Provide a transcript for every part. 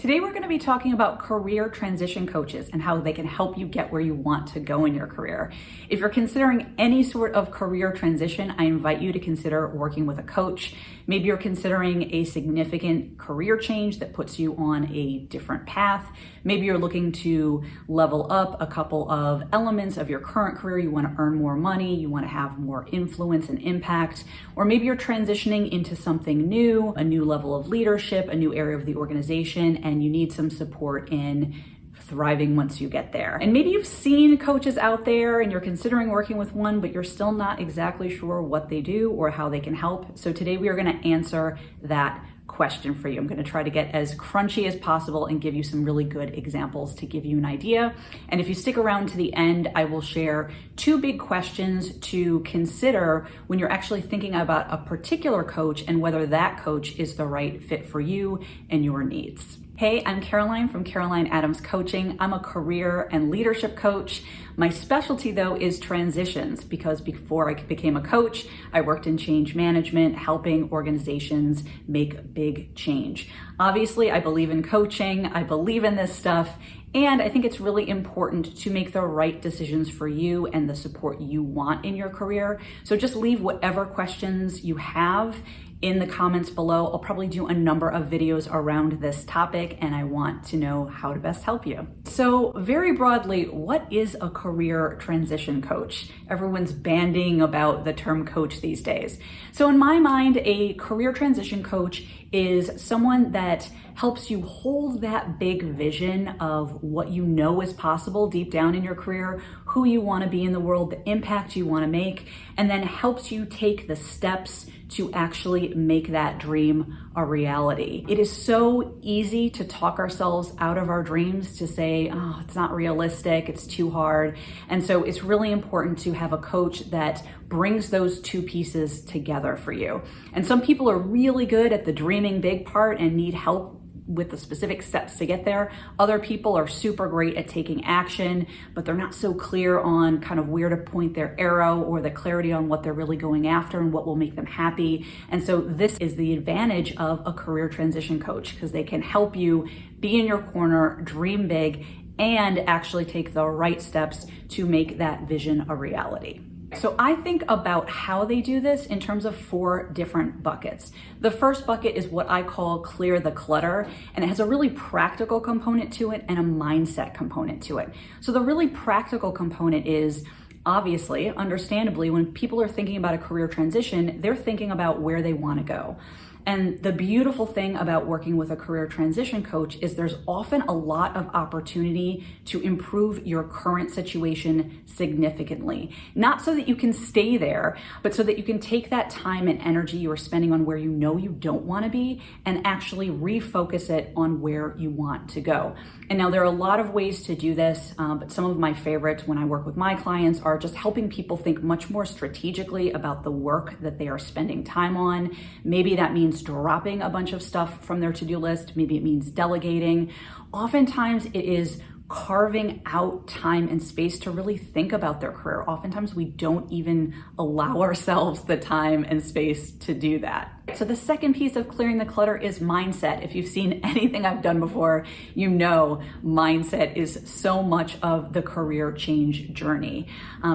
Today we're going to be talking about career transition coaches and how they can help you get where you want to go in your career. If you're considering any sort of career transition, I invite you to consider working with a coach. Maybe you're considering a significant career change that puts you on a different path. Maybe you're looking to level up a couple of elements of your current career. You want to earn more money, you want to have more influence and impact, or maybe you're transitioning into something new, a new level of leadership, a new area of the organization, and you need some support in thriving once you get there. And maybe you've seen coaches out there and you're considering working with one, but you're still not exactly sure what they do or how they can help. So today we are going to answer that question for you. I'm going to try to get as crunchy as possible and give you some really good examples to give you an idea. And if you stick around to the end, I will share two big questions to consider when you're actually thinking about a particular coach and whether that coach is the right fit for you and your needs. Hey, I'm Caroline from Caroline Adams Coaching. I'm a career and leadership coach. My specialty though is transitions, because before I became a coach, I worked in change management, helping organizations make big change. Obviously, I believe in coaching. I believe in this stuff. And I think it's really important to make the right decisions for you and the support you want in your career. So just leave whatever questions you have in the comments below. I'll probably do a number of videos around this topic, and I want to know how to best help you. So very broadly, what is a career transition coach? Everyone's banding about the term coach these days. So in my mind, a career transition coach is someone that helps you hold that big vision of what you know is possible deep down in your career, who you want to be in the world, the impact you want to make, and then helps you take the steps to actually make that dream a reality. It is so easy to talk ourselves out of our dreams, to say, oh, it's not realistic, it's too hard. And so it's really important to have a coach that brings those two pieces together for you. And some people are really good at the dreaming big part and need help with the specific steps to get there. Other people are super great at taking action, but they're not so clear on kind of where to point their arrow or the clarity on what they're really going after and what will make them happy. And so this is the advantage of a career transition coach, because they can help you be in your corner, dream big, and actually take the right steps to make that vision a reality. So I think about how they do this in terms of 4 different buckets. The first bucket is what I call clear the clutter, and it has a really practical component to it and a mindset component to it. So the really practical component is, obviously, understandably, when people are thinking about a career transition, they're thinking about where they want to go. And the beautiful thing about working with a career transition coach is there's often a lot of opportunity to improve your current situation significantly. Not so that you can stay there, but so that you can take that time and energy you are spending on where you know you don't want to be and actually refocus it on where you want to go. And now there are a lot of ways to do this, but some of my favorites when I work with my clients are just helping people think much more strategically about the work that they are spending time on. Maybe that means dropping a bunch of stuff from their to-do list. Maybe it means delegating. Oftentimes it is carving out time and space to really think about their career. Oftentimes we don't even allow ourselves the time and space to do that. So the second piece of clearing the clutter is mindset. If you've seen anything I've done before, you know mindset is so much of the career change journey.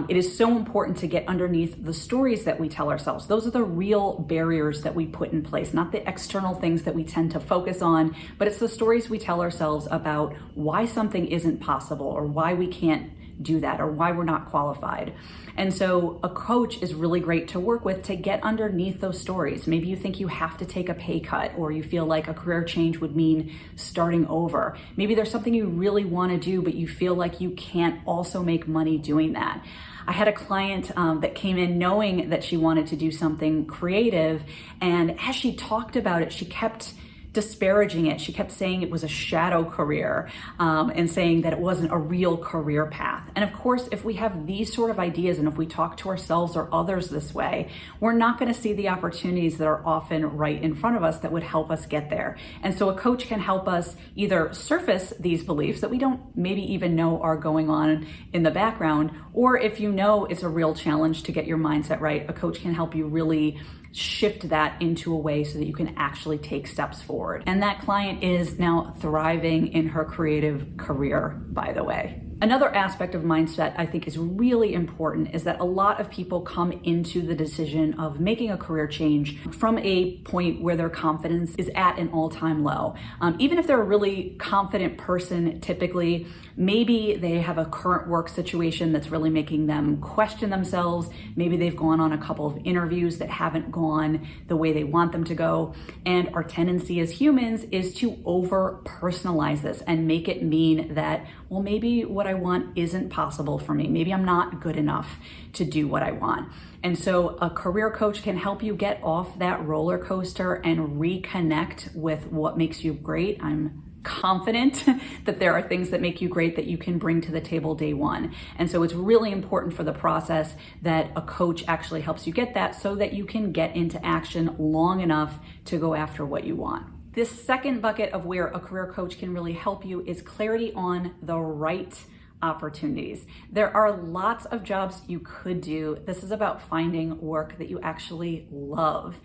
It is so important to get underneath the stories that we tell ourselves. Those are the real barriers that we put in place, not the external things that we tend to focus on, but it's the stories we tell ourselves about why something isn't possible or why we can't do that or why we're not qualified. And so a coach is really great to work with to get underneath those stories. Maybe you think you have to take a pay cut, or you feel like a career change would mean starting over. Maybe there's something you really want to do, but you feel like you can't also make money doing that. I had a client that came in knowing that she wanted to do something creative, and as she talked about it, she kept disparaging it. She kept saying it was a shadow career and saying that it wasn't a real career path. And of course, if we have these sort of ideas and if we talk to ourselves or others this way, we're not going to see the opportunities that are often right in front of us that would help us get there. And so a coach can help us either surface these beliefs that we don't maybe even know are going on in the background, or if you know it's a real challenge to get your mindset right, a coach can help you really shift that into a way so that you can actually take steps forward. And that client is now thriving in her creative career, by the way. Another aspect of mindset I think is really important is that a lot of people come into the decision of making a career change from a point where their confidence is at an all-time low. Even if they're a really confident person, typically, maybe they have a current work situation that's really making them question themselves. Maybe they've gone on a couple of interviews that haven't gone the way they want them to go. And our tendency as humans is to over-personalize this and make it mean that, well, maybe what I want isn't possible for me. Maybe I'm not good enough to do what I want. And so a career coach can help you get off that roller coaster and reconnect with what makes you great. I'm confident that there are things that make you great that you can bring to the table day one. And so it's really important for the process that a coach actually helps you get that so that you can get into action long enough to go after what you want. This second bucket of where a career coach can really help you is clarity on the right opportunities. There are lots of jobs you could do. This is about finding work that you actually love.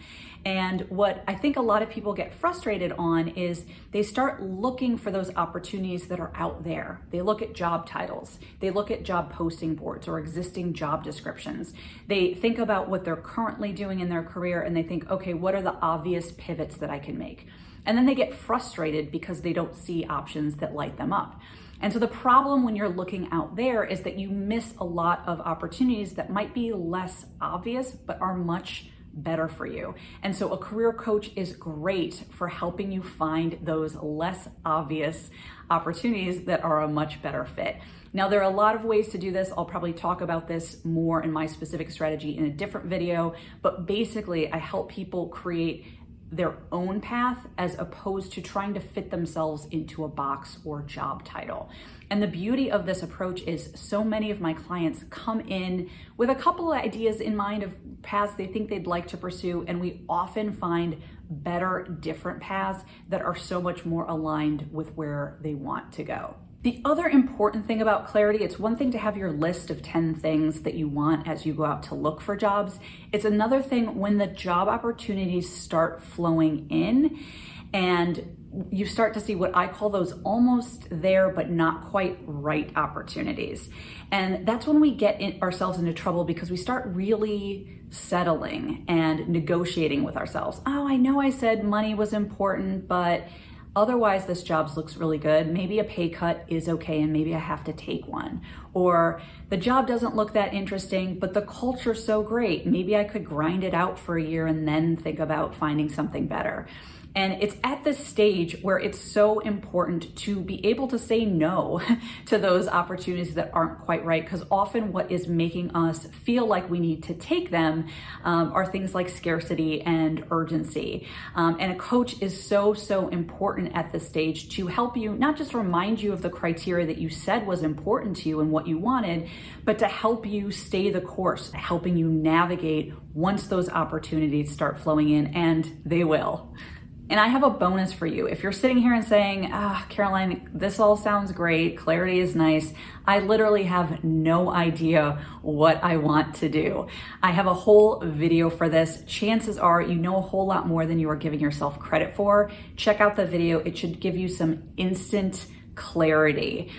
And what I think a lot of people get frustrated on is they start looking for those opportunities that are out there. They look at job titles. They look at job posting boards or existing job descriptions. They think about what they're currently doing in their career and they think, okay, what are the obvious pivots that I can make? And then they get frustrated because they don't see options that light them up. And so the problem when you're looking out there is that you miss a lot of opportunities that might be less obvious, but are much better for you. And so a career coach is great for helping you find those less obvious opportunities that are a much better fit. Now, there are a lot of ways to do this. I'll probably talk about this more in my specific strategy in a different video, but basically I help people create their own path as opposed to trying to fit themselves into a box or job title. And the beauty of this approach is so many of my clients come in with a couple of ideas in mind of paths they think they'd like to pursue, and we often find better, different paths that are so much more aligned with where they want to go. The other important thing about clarity, it's one thing to have your list of 10 things that you want as you go out to look for jobs. It's another thing when the job opportunities start flowing in and you start to see what I call those almost there but not quite right opportunities. And that's when we get ourselves into trouble because we start really settling and negotiating with ourselves. Oh, I know I said money was important, but otherwise, this job looks really good. Maybe a pay cut is okay and maybe I have to take one. Or the job doesn't look that interesting, but the culture's so great. Maybe I could grind it out for a year and then think about finding something better. And it's at this stage where it's so important to be able to say no to those opportunities that aren't quite right, because often what is making us feel like we need to take them are things like scarcity and urgency. And a coach is so important at this stage to help you, not just remind you of the criteria that you said was important to you and what you wanted, but to help you stay the course, helping you navigate once those opportunities start flowing in, and they will. And I have a bonus for you. If you're sitting here and saying, Caroline, this all sounds great, clarity is nice, I literally have no idea what I want to do. I have a whole video for this. Chances are you know a whole lot more than you are giving yourself credit for. Check out the video. It should give you some instant clarity.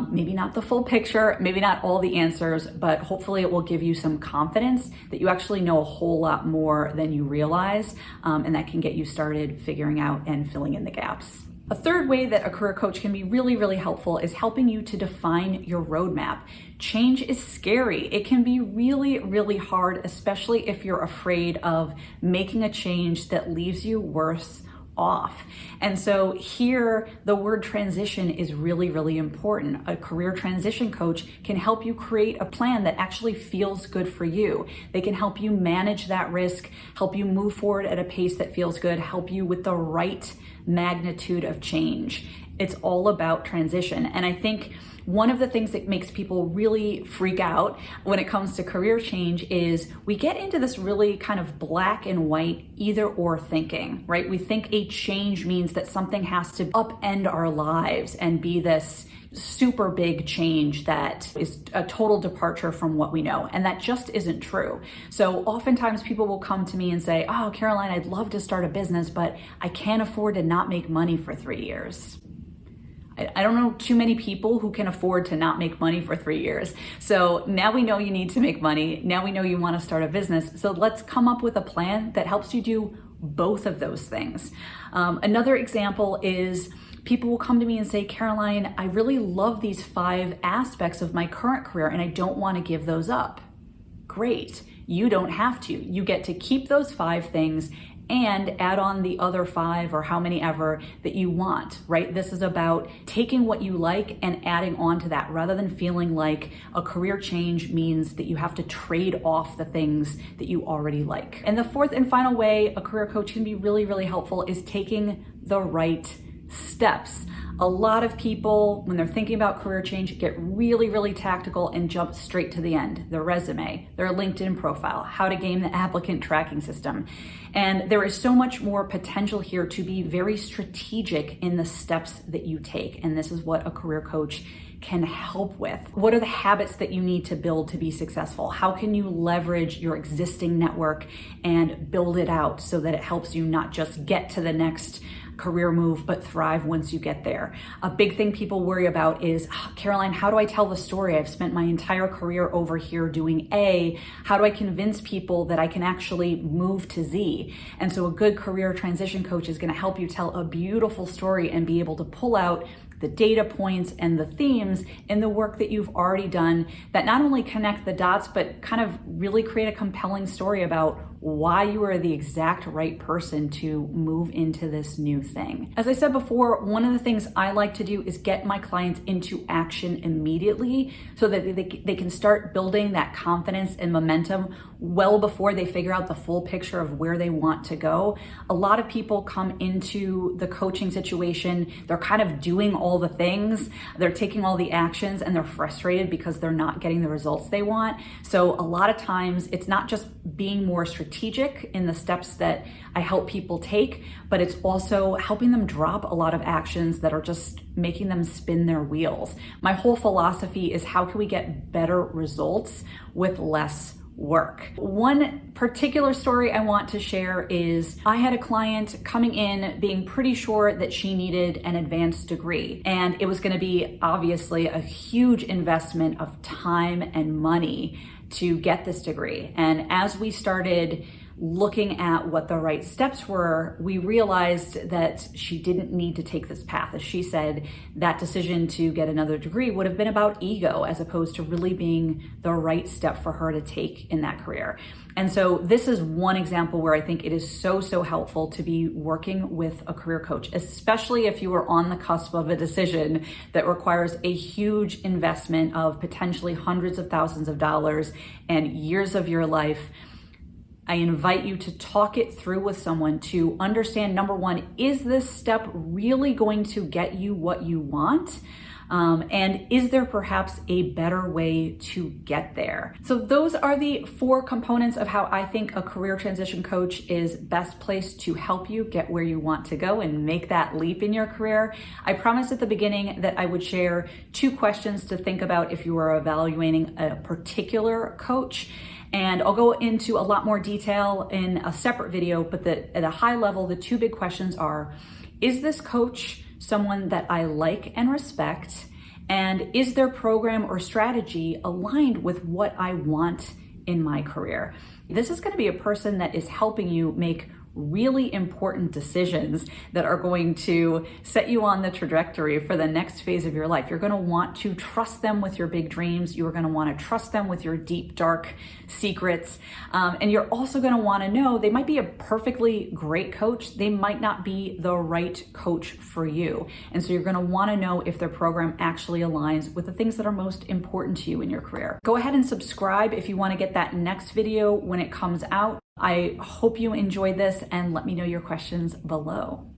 Maybe not the full picture, maybe not all the answers, but hopefully it will give you some confidence that you actually know a whole lot more than you realize, and that can get you started figuring out and filling in the gaps. A third way that a career coach can be really helpful is helping you to define your roadmap. Change is scary. It can be really hard, especially if you're afraid of making a change that leaves you worse off. And so here, the word transition is really important. A career transition coach can help you create a plan that actually feels good for you. They can help you manage that risk, help you move forward at a pace that feels good, help you with the right magnitude of change. It's all about transition. And I think one of the things that makes people really freak out when it comes to career change is we get into this really kind of black and white either or thinking, right? We think a change means that something has to upend our lives and be this super big change that is a total departure from what we know. And that just isn't true. So oftentimes people will come to me and say, oh, Caroline, I'd love to start a business, but I can't afford to not make money for 3 years. I don't know too many people who can afford to not make money for 3 years. So now we know you need to make money. Now we know you want to start a business. So let's come up with a plan that helps you do both of those things. Another example is people will come to me and say, Caroline, I really love these 5 aspects of my current career and I don't want to give those up. Great. You don't have to. You get to keep those 5 things and add on the other 5 or how many ever that you want, right? This is about taking what you like and adding on to that rather than feeling like a career change means that you have to trade off the things that you already like. And the fourth and final way a career coach can be really, really helpful is taking the right steps. A lot of people, when they're thinking about career change, get really, really tactical and jump straight to the end. Their resume, their LinkedIn profile, how to game the applicant tracking system. And there is so much more potential here to be very strategic in the steps that you take. And this is what a career coach can help with. What are the habits that you need to build to be successful? How can you leverage your existing network and build it out so that it helps you not just get to the next career move, but thrive once you get there? A big thing people worry about is, Caroline, how do I tell the story? I've spent my entire career over here doing A. How do I convince people that I can actually move to Z? And so a good career transition coach is going to help you tell a beautiful story and be able to pull out the data points and the themes in the work that you've already done that not only connect the dots, but kind of really create a compelling story about why you are the exact right person to move into this new thing. As I said before, one of the things I like to do is get my clients into action immediately so that they can start building that confidence and momentum well before they figure out the full picture of where they want to go. A lot of people come into the coaching situation, they're kind of doing all the things, they're taking all the actions, and they're frustrated because they're not getting the results they want. So a lot of times it's not just being more strategic in the steps that I help people take, but it's also helping them drop a lot of actions that are just making them spin their wheels. My whole philosophy is how can we get better results with less work? One particular story I want to share is I had a client coming in being pretty sure that she needed an advanced degree, and it was going to be obviously a huge investment of time and money to get this degree. And as we started looking at what the right steps were, we realized that she didn't need to take this path. As she said, that decision to get another degree would have been about ego as opposed to really being the right step for her to take in that career. And so this is one example where I think it is so helpful to be working with a career coach, especially if you are on the cusp of a decision that requires a huge investment of potentially hundreds of thousands of dollars and years of your life. I invite you to talk it through with someone to understand, number one, is this step really going to get you what you want? And is there perhaps a better way to get there? So those are the 4 components of how I think a career transition coach is best placed to help you get where you want to go and make that leap in your career. I promised at the beginning that I would share 2 questions to think about if you are evaluating a particular coach. And I'll go into a lot more detail in a separate video, but at a high level, the 2 big questions are, is this coach someone that I like and respect? And is their program or strategy aligned with what I want in my career? This is going to be a person that is helping you make really important decisions that are going to set you on the trajectory for the next phase of your life. You're going to want to trust them with your big dreams. You're going to want to trust them with your deep, dark secrets. And you're also going to want to know they might be a perfectly great coach. They might not be the right coach for you. And so you're going to want to know if their program actually aligns with the things that are most important to you in your career. Go ahead and subscribe if you want to get that next video when it comes out. I hope you enjoyed this and let me know your questions below.